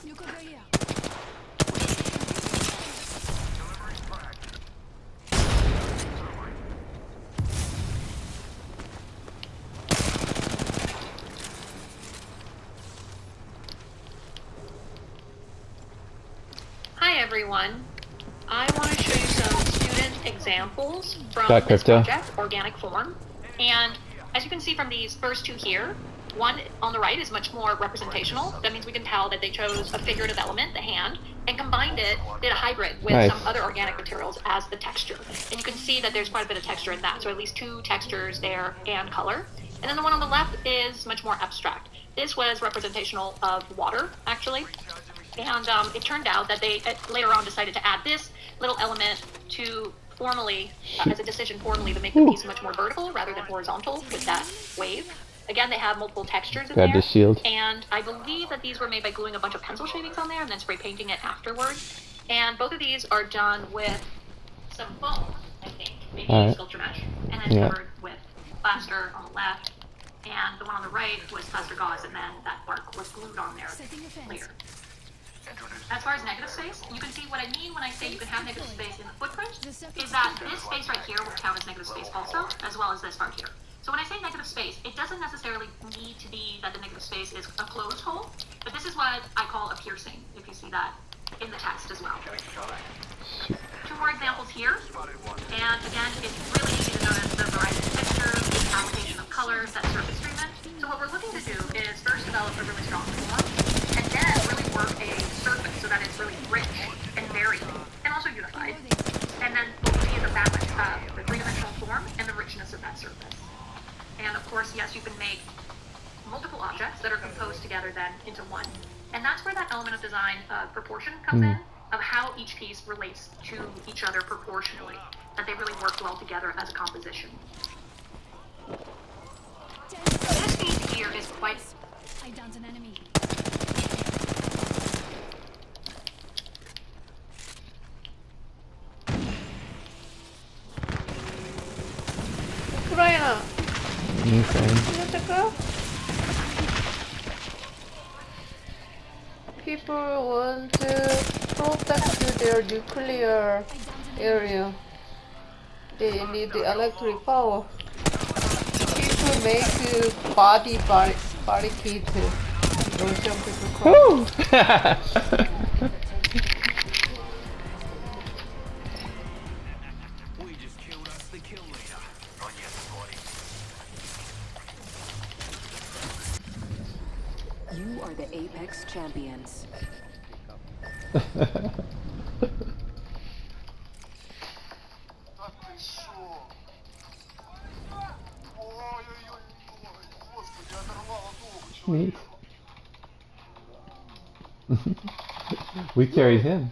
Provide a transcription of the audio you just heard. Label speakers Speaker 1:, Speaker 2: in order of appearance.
Speaker 1: Hi everyone. I want to show you some student examples from this project, Organic Form. And as you can see from these first two here, one on the right is much more representational. That means we can tell that they chose a figurative element, the hand, and combined it, did a hybrid with some other organic materials as the texture. And you can see that there's quite a bit of texture in that. So at least two textures there and color. And then the one on the left is much more abstract. This was representational of water, actually. And it turned out that they later on decided to add this little element to formally, as a decision formally, to make the piece much more vertical rather than horizontal with that wave. Again, they have multiple textures in there.
Speaker 2: The shield.
Speaker 1: And I believe that these were made by gluing a bunch of pencil shavings on there and then spray painting it afterwards. And both of these are done with some foam, I think, maybe sculpture mesh, and then covered with plaster on the left. And the one on the right was plaster gauze, and then that bark was glued on there later. As far as negative space, you can see what I mean when I say you can have negative space in the footprint, is that this space right here will count as negative space also, as well as this part here. So when I say negative space, it doesn't necessarily need to be that the negative space is a closed hole, but this is what I call a piercing, if you see that in the text as well. Two more examples here, and again, it's really easy to notice the variety of textures, the application of colors, that surface treatment. So what we're looking to do is first develop a really strong form, and then really work a surface so that it's really rich and varied, and also unified. And then what we see is a balance of the three-dimensional form and the richness of that surface. And of course, yes, you can make multiple objects that are composed together then into one. And that's where that element of design proportion comes in, of how each piece relates to each other proportionally, that they really work well together as a composition. This piece here is quite...
Speaker 3: I downed an enemy.
Speaker 4: Ukraine. People want to protect their nuclear area. They need the electric power. People make body barricade. Russian people call.
Speaker 5: You are the Apex champions.
Speaker 2: Neat. We carried him.